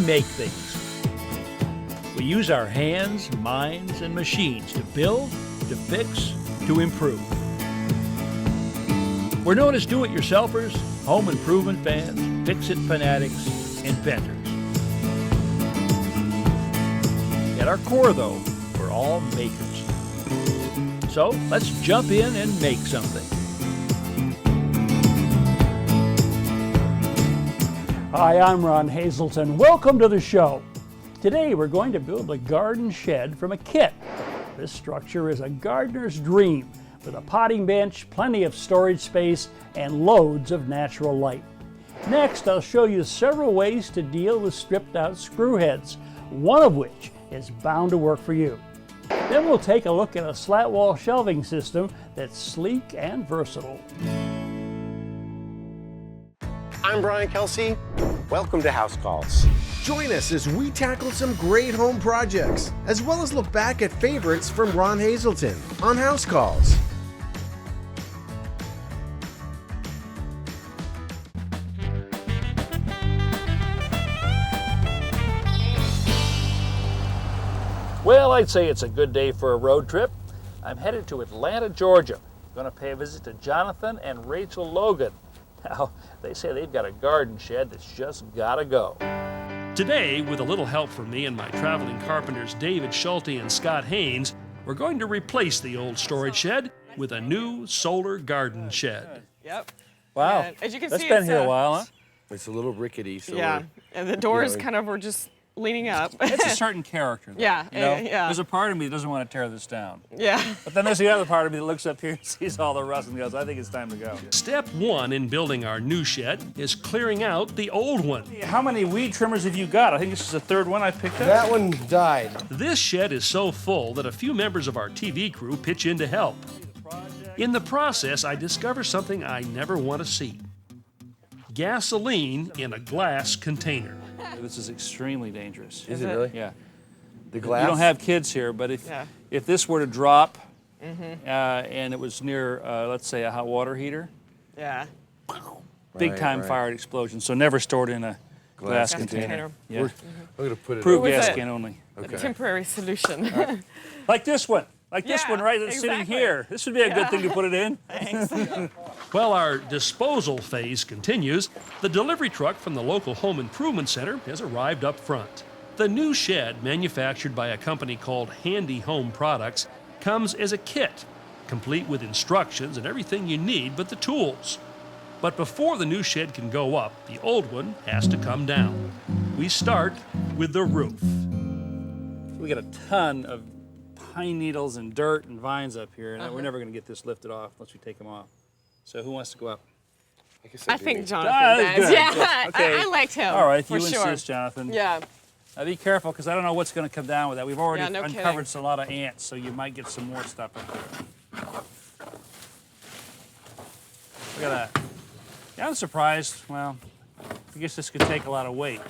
make things. We use our hands, minds, and machines to build, to fix, to improve. We're known as do-it-yourselfers, home improvement fans, fix-it fanatics, inventors. At our core, though, we're all makers. So let's jump in and make something. Hi, I'm Ron Hazelton. Welcome to the show. Today we're going to build a garden shed from a kit. This structure is a gardener's dream with a potting bench, plenty of storage space, and loads of natural light. Next, I'll show you several ways to deal with stripped out screw heads, one of which is bound to work for you. Then we'll take a look at a slat-wall shelving system that's sleek and versatile. I'm Brian Kelsey. Welcome to HouseCalls. Join us as we tackle some great home projects, as well as look back at favorites from Ron Hazelton on HouseCalls. Well, I'd say it's a good day for a road trip. I'm headed to Atlanta, Georgia. Going to pay a visit to Jonathan and Rachel Logan. Now, they say they've got a garden shed that's just gotta go. Today, with a little help from me and my traveling carpenters David Schulte and Scott Haynes, we're going to replace the old storage shed with a new solar garden shed. Yep. Wow, And as you can that's see, been it's here a while, huh? It's a little rickety, so yeah, and the doors kind of were just leaning up. It's a certain character, though. Yeah, You know? yeah. There's a part of me that doesn't want to tear this down. Yeah. But then there's the other part of me that looks up here and sees all the rust and goes, I think it's time to go. Step one in building our new shed is clearing out the old one. How many weed trimmers have you got? I think this is the third one I picked up. that one died. This shed is so full that a few members of our TV crew pitch in to help. In the process, I discover something I never want to see. Gasoline in a glass container. This is extremely dangerous. Is it really? Yeah. The glass? You don't have kids here, but if this were to drop and it was near, let's say, a hot water heater, Yeah. big time fire explosion. So never stored in a glass container. Yeah. We're going to put it Approved With gas it. can only. A temporary solution. Like this one. Like this Yeah, one right that's sitting exactly. here. This would be a good thing to put it in. While our disposal phase continues, the delivery truck from the local home improvement center has arrived up front. The new shed, manufactured by a company called Handy Home Products, comes as a kit, complete with instructions and everything you need but the tools. But before the new shed can go up, the old one has to come down. We start with the roof. We got a ton of pine needles and dirt and vines up here, and we're never going to get this lifted off unless we take them off. So who wants to go up? I think Jonathan that's does. good. Yeah, Okay. I liked him. All right, if for you sure. insist, Jonathan. Yeah. Now be careful, because I don't know what's going to come down with that. We've already Yeah, no uncovered kidding. a lot of ants, so you might get some more stuff up there. Look at that. Yeah, I'm surprised. Well, I guess this could take a lot of weight.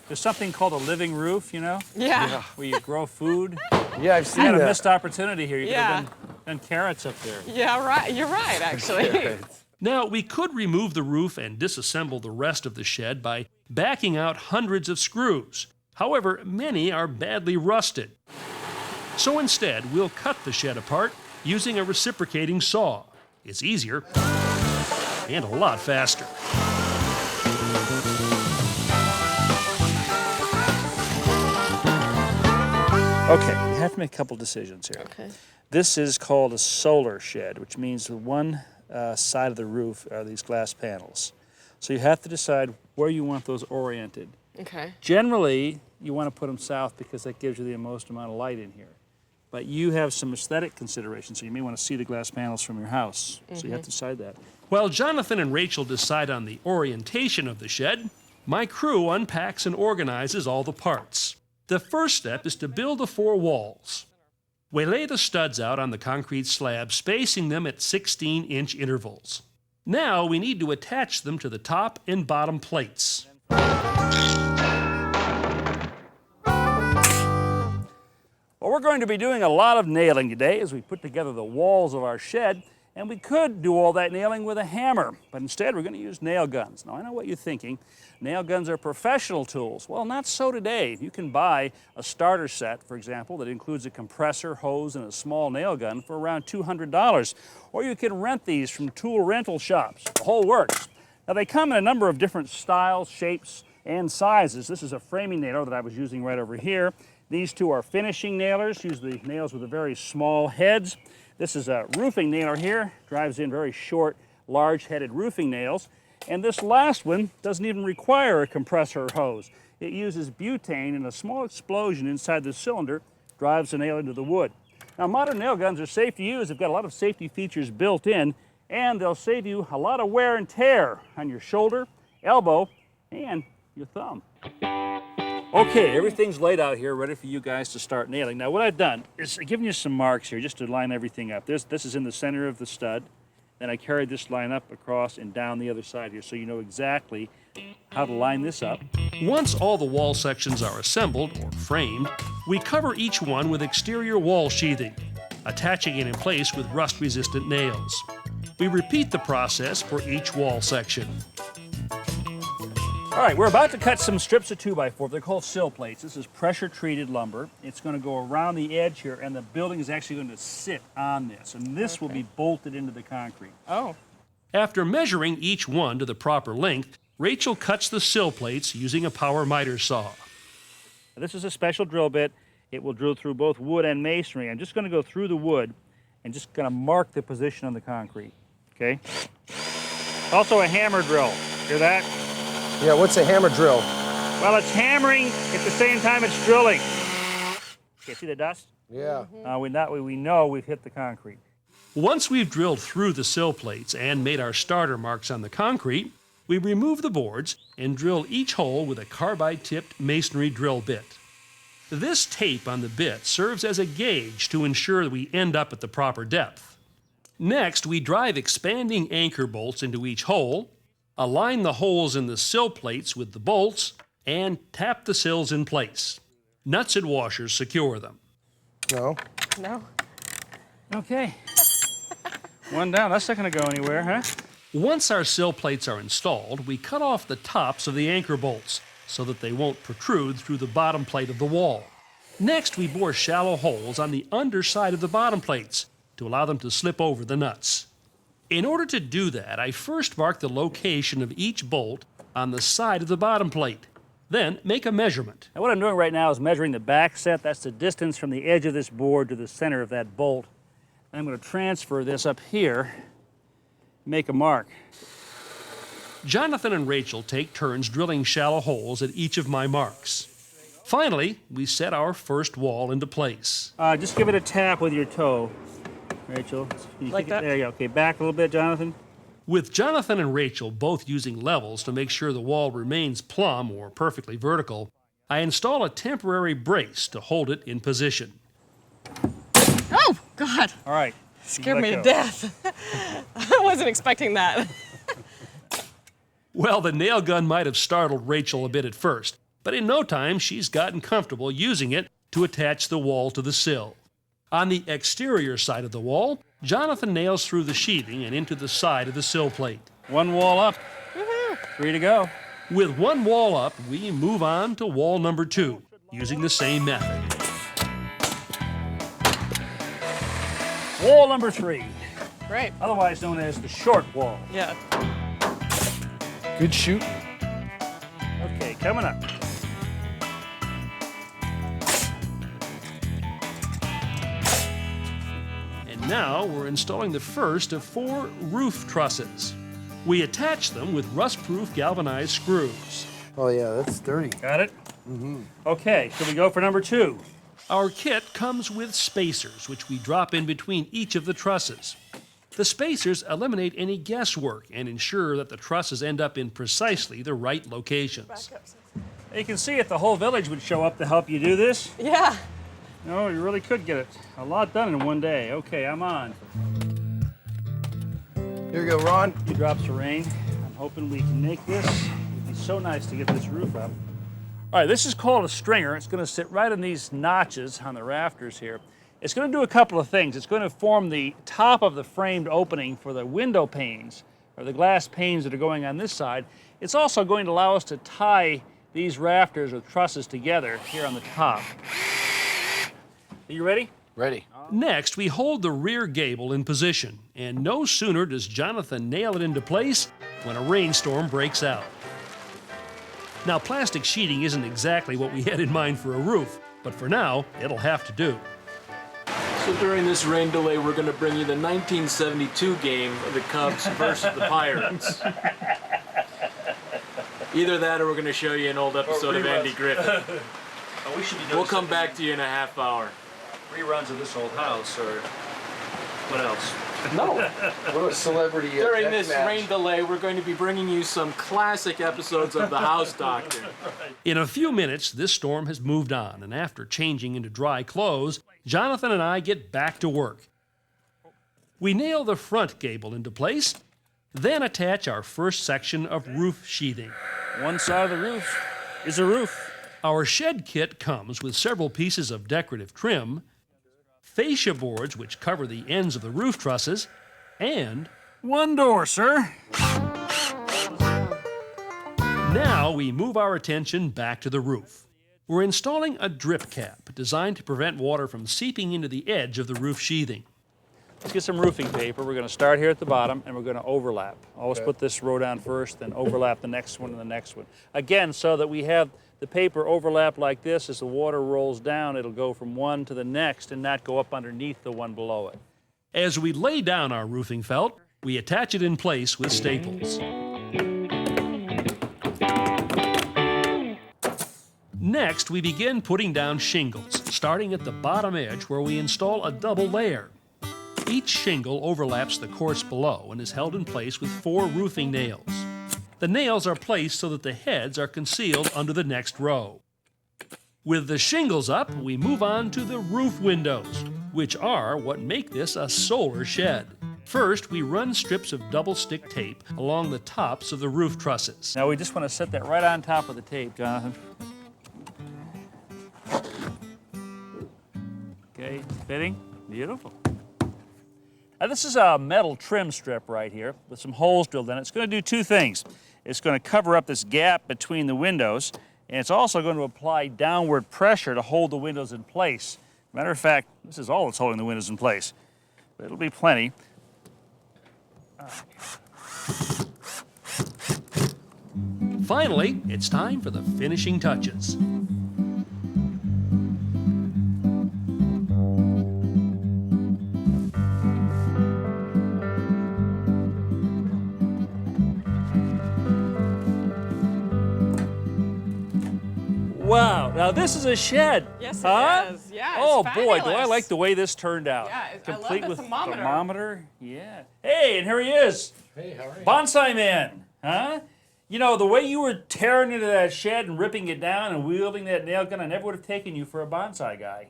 There's something called a living roof, you know? Yeah. Where you grow food. Yeah, I've You seen had a that. missed opportunity here. You could Yeah. have done carrots up there. Yeah, right. You're right, actually. Now, we could remove the roof and disassemble the rest of the shed by backing out hundreds of screws. However, many are badly rusted. So instead, we'll cut the shed apart using a reciprocating saw. It's easier and a lot faster. Okay, we have to make a couple decisions here. Okay. This is called a solar shed, which means the one side of the roof are these glass panels. So you have to decide where you want those oriented. Okay. Generally, you want to put them south because that gives you the most amount of light in here. But you have some aesthetic considerations, so you may want to see the glass panels from your house. So you have to decide that. While Jonathan and Rachel decide on the orientation of the shed, my crew unpacks and organizes all the parts. The first step is to build the four walls. We lay the studs out on the concrete slab, spacing them at 16-inch intervals. Now we need to attach them to the top and bottom plates. Well, we're going to be doing a lot of nailing today as we put together the walls of our shed, And we could do all that nailing with a hammer, but instead we're going to use nail guns. Now I know what you're thinking. Nail guns are professional tools. Well, not so today. You can buy a starter set, for example, that includes a compressor, hose, and a small nail gun for around $200. Or you can rent these from tool rental shops. The whole works. Now they come in a number of different styles, shapes, and sizes. This is a framing nailer that I was using right over here. These two are finishing nailers, usually nails with a very small heads. This is a roofing nailer here, drives in very short, large-headed roofing nails. And this last one doesn't even require a compressor or hose. It uses butane, and a small explosion inside the cylinder drives the nail into the wood. Now, modern nail guns are safe to use. They've got a lot of safety features built in, and they'll save you a lot of wear and tear on your shoulder, elbow, and your thumb. Okay, everything's laid out here, ready for you guys to start nailing. Now, what I've done is I've given you some marks here just to line everything up. This is in the center of the stud. Then I carried this line up, across, and down the other side here, so you know exactly how to line this up. Once all the wall sections are assembled or framed, we cover each one with exterior wall sheathing, attaching it in place with rust-resistant nails. We repeat the process for each wall section. All right, we're about to cut some strips of 2x4. They're called sill plates. This is pressure-treated lumber. It's going to go around the edge here, and the building is actually going to sit on this, and this will be bolted into the concrete. Oh. After measuring each one to the proper length, Rachel cuts the sill plates using a power miter saw. This is a special drill bit. It will drill through both wood and masonry. I'm just going to go through the wood and just going to mark the position on the concrete, okay? Also a hammer drill. Hear that? Yeah, what's a hammer drill? Well, it's hammering at the same time it's drilling. Okay, see the dust? Yeah. That way we know we've hit the concrete. Once we've drilled through the sill plates and made our starter marks on the concrete, we remove the boards and drill each hole with a carbide-tipped masonry drill bit. This tape on the bit serves as a gauge to ensure that we end up at the proper depth. Next, we drive expanding anchor bolts into each hole, align the holes in the sill plates with the bolts, and tap the sills in place. Nuts and washers secure them. No. No. Okay. One down. That's not going to go anywhere, huh? Once our sill plates are installed, we cut off the tops of the anchor bolts so that they won't protrude through the bottom plate of the wall. Next, we bore shallow holes on the underside of the bottom plates to allow them to slip over the nuts. In order to do that, I first mark the location of each bolt on the side of the bottom plate. Then make a measurement. Now what I'm doing right now is measuring the back set. That's the distance from the edge of this board to the center of that bolt. And I'm going to transfer this up here, make a mark. Jonathan and Rachel take turns drilling shallow holes at each of my marks. Finally, we set our first wall into place. Just give it a tap with your toe, Rachel. Like that? There you go. Okay, back a little bit, Jonathan. With Jonathan and Rachel both using levels to make sure the wall remains plumb or perfectly vertical, I install a temporary brace to hold it in position. Oh, God. All right. Scared me to death. I wasn't expecting that. Well, the nail gun might have startled Rachel a bit at first, but in no time she's gotten comfortable using it to attach the wall to the sill. On the exterior side of the wall, Jonathan nails through the sheathing and into the side of the sill plate. One wall up. Free to go. With one wall up, we move on to wall number 2, using the same method. Wall number 3, Great. otherwise known as the short wall. Yeah. Good shoot. Okay, coming up. And now we're installing the first of 4 roof trusses. We attach them with rust-proof galvanized screws. Oh yeah, that's sturdy. Got it? Mm-hmm. Okay, so we go for number 2. Our kit comes with spacers, which we drop in between each of the trusses. The spacers eliminate any guesswork and ensure that the trusses end up in precisely the right locations. You can see it, the whole village would show up to help you do this. Yeah. No, you really could get it a lot done in one day. Okay, I'm on. Here you go, Ron. Few drops of rain. I'm hoping we can make this. It'd be so nice to get this roof up. All right, this is called a stringer. It's going to sit right in these notches on the rafters here. It's going to do a couple of things. It's going to form the top of the framed opening for the window panes, or the glass panes that are going on this side. It's also going to allow us to tie these rafters or trusses together here on the top. Are you ready? Ready. Next, we hold the rear gable in position, and no sooner does Jonathan nail it into place when a rainstorm breaks out. Now, plastic sheeting isn't exactly what we had in mind for a roof, but for now, it'll have to do. So during this rain delay, we're going to bring you the 1972 game of the Cubs versus the Pirates. Either that or we're going to show you an old episode of Andy Griffith. We'll come back to you in a half hour. Reruns of this old house, or what else? No. What a celebrity During this rain delay, we're going to be bringing you some classic episodes of The House Doctor. In a few minutes, this storm has moved on, and after changing into dry clothes, Jonathan and I get back to work. We nail the front gable into place, then attach our first section of roof sheathing. One side of the roof is a roof. Our shed kit comes with several pieces of decorative trim, fascia boards which cover the ends of the roof trusses, and one door, sir. now we move our attention back to the roof. We're installing a drip cap designed to prevent water from seeping into the edge of the roof sheathing. Let's get some roofing paper. We're going to start here at the bottom and we're going to overlap. Always put this row down first, then overlap the next one and the next one. Again, so that we have the paper overlap like this. As the water rolls down, it'll go from one to the next and not go up underneath the one below it. As we lay down our roofing felt, we attach it in place with staples. Next, we begin putting down shingles, starting at the bottom edge where we install a double layer. Each shingle overlaps the course below and is held in place with 4 roofing nails. The nails are placed so that the heads are concealed under the next row. With the shingles up, we move on to the roof windows, which are what make this a solar shed. First, we run strips of double-stick tape along the tops of the roof trusses. Now we just want to set that right on top of the tape, Jonathan. Okay, fitting? Beautiful. Now this is a metal trim strip right here with some holes drilled in it. It's going to do 2 things. It's going to cover up this gap between the windows, and it's also going to apply downward pressure to hold the windows in place. Matter of fact, this is all that's holding the windows in place, but it'll be plenty. Finally, it's time for the finishing touches. Wow, now this is a shed. Yes, huh? it is. Yeah, it's Oh boy, do I fabulous. like the way this turned out. Yeah, I love Complete the with thermometer. thermometer. Yeah. Hey, and here he is. Hey, how are you? Bonsai Man, huh? You know, the way you were tearing into that shed and ripping it down and wielding that nail gun, I never would have taken you for a bonsai guy.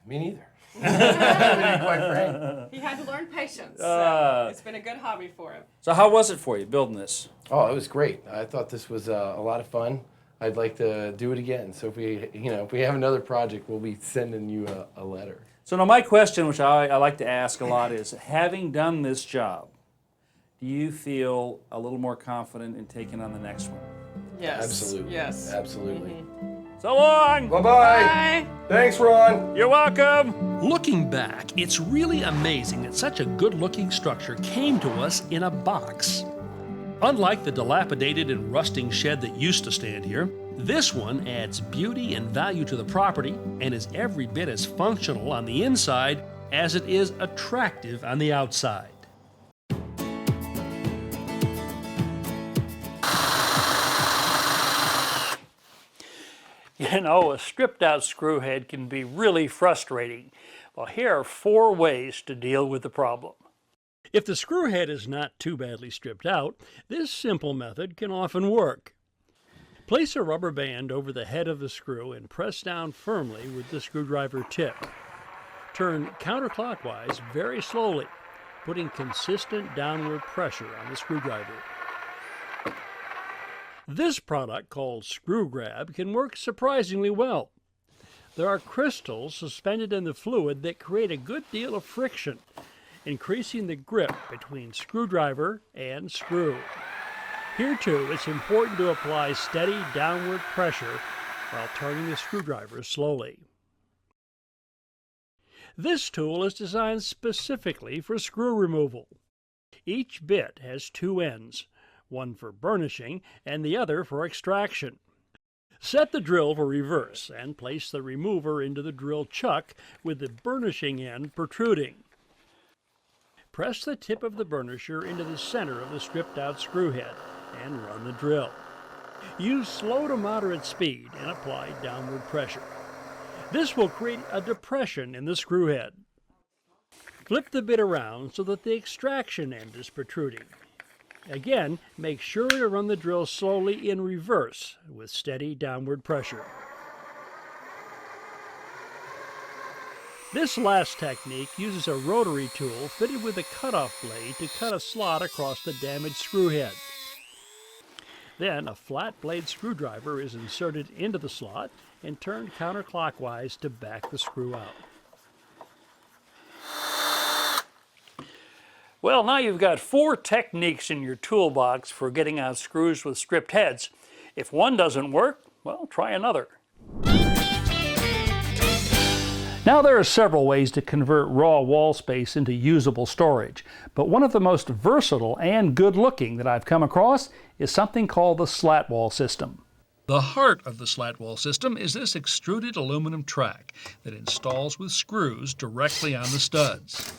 Me neither. To be quite frank. He had to learn patience. So it's been a good hobby for him. So how was it for you building this? Oh, it was great. I thought this was a lot of fun. I'd like to do it again. So if we have another project, we'll be sending you a letter. So now my question, which I like to ask a lot, is having done this job, do you feel a little more confident in taking on the next one? Yes. Absolutely. Yes. Absolutely. So long! Bye-bye. Bye. Thanks, Ron. You're welcome! Looking back, it's really amazing that such a good-looking structure came to us in a box. Unlike the dilapidated and rusting shed that used to stand here, this one adds beauty and value to the property and is every bit as functional on the inside as it is attractive on the outside. You know, a stripped out screw head can be really frustrating. Well, here are 4 ways to deal with the problem. If the screw head is not too badly stripped out, this simple method can often work. Place a rubber band over the head of the screw and press down firmly with the screwdriver tip. Turn counterclockwise very slowly, putting consistent downward pressure on the screwdriver. This product, called Screw Grab, can work surprisingly well. There are crystals suspended in the fluid that create a good deal of friction, increasing the grip between screwdriver and screw. Here too, it's important to apply steady downward pressure while turning the screwdriver slowly. This tool is designed specifically for screw removal. Each bit has two ends, one for burnishing and the other for extraction. Set the drill for reverse and place the remover into the drill chuck with the burnishing end protruding. Press the tip of the burnisher into the center of the stripped out screw head and run the drill. Use slow to moderate speed and apply downward pressure. This will create a depression in the screw head. Flip the bit around so that the extraction end is protruding. Again, make sure to run the drill slowly in reverse with steady downward pressure. This last technique uses a rotary tool fitted with a cutoff blade to cut a slot across the damaged screw head. Then a flat blade screwdriver is inserted into the slot and turned counterclockwise to back the screw out. Well, now you've got 4 techniques in your toolbox for getting out screws with stripped heads. If one doesn't work, well, try another. Now there are several ways to convert raw wall space into usable storage, but one of the most versatile and good-looking that I've come across is something called the Slat-wall system. The heart of the Slat-wall system is this extruded aluminum track that installs with screws directly on the studs.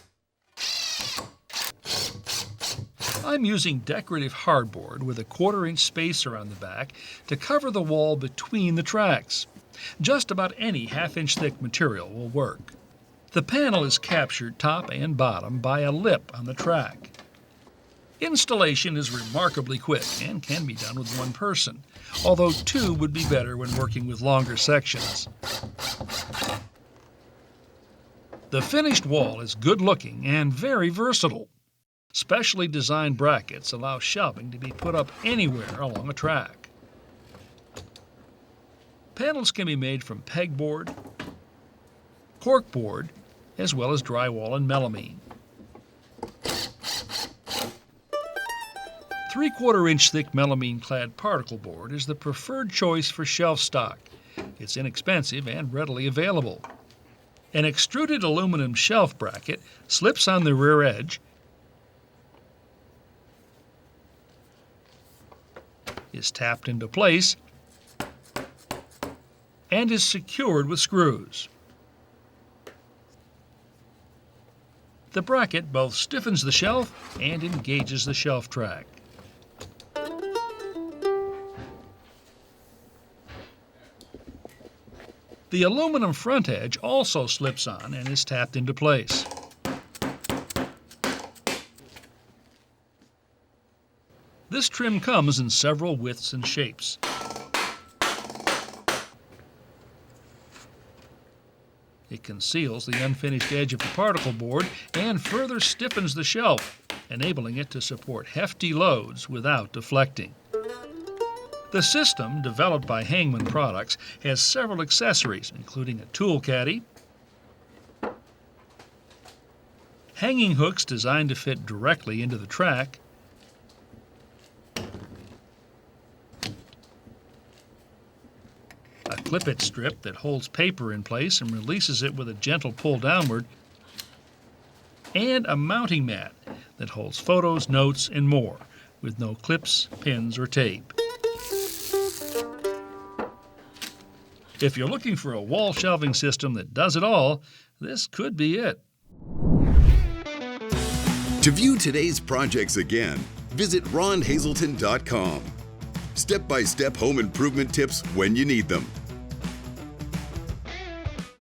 I'm using decorative hardboard with a 1/4-inch spacer on the back to cover the wall between the tracks. Just about any 1/2-inch thick material will work. The panel is captured top and bottom by a lip on the track. Installation is remarkably quick and can be done with one person, although 2 would be better when working with longer sections. The finished wall is good looking and very versatile. Specially designed brackets allow shelving to be put up anywhere along a track. Panels can be made from pegboard, corkboard, as well as drywall and melamine. 3/4-inch thick melamine-clad particle board is the preferred choice for shelf stock. It's inexpensive and readily available. An extruded aluminum shelf bracket slips on the rear edge, is tapped into place, and is secured with screws. The bracket both stiffens the shelf and engages the shelf track. The aluminum front edge also slips on and is tapped into place. This trim comes in several widths and shapes. It conceals the unfinished edge of the particle board and further stiffens the shelf, enabling it to support hefty loads without deflecting. The system, developed by Hangman Products, has several accessories, including a tool caddy, hanging hooks designed to fit directly into the track, a clip-it strip that holds paper in place and releases it with a gentle pull downward, and a mounting mat that holds photos, notes, and more, with no clips, pins, or tape. If you're looking for a wall shelving system that does it all, this could be it. To view today's projects again, visit ronhazelton.com. Step-by-step home improvement tips when you need them.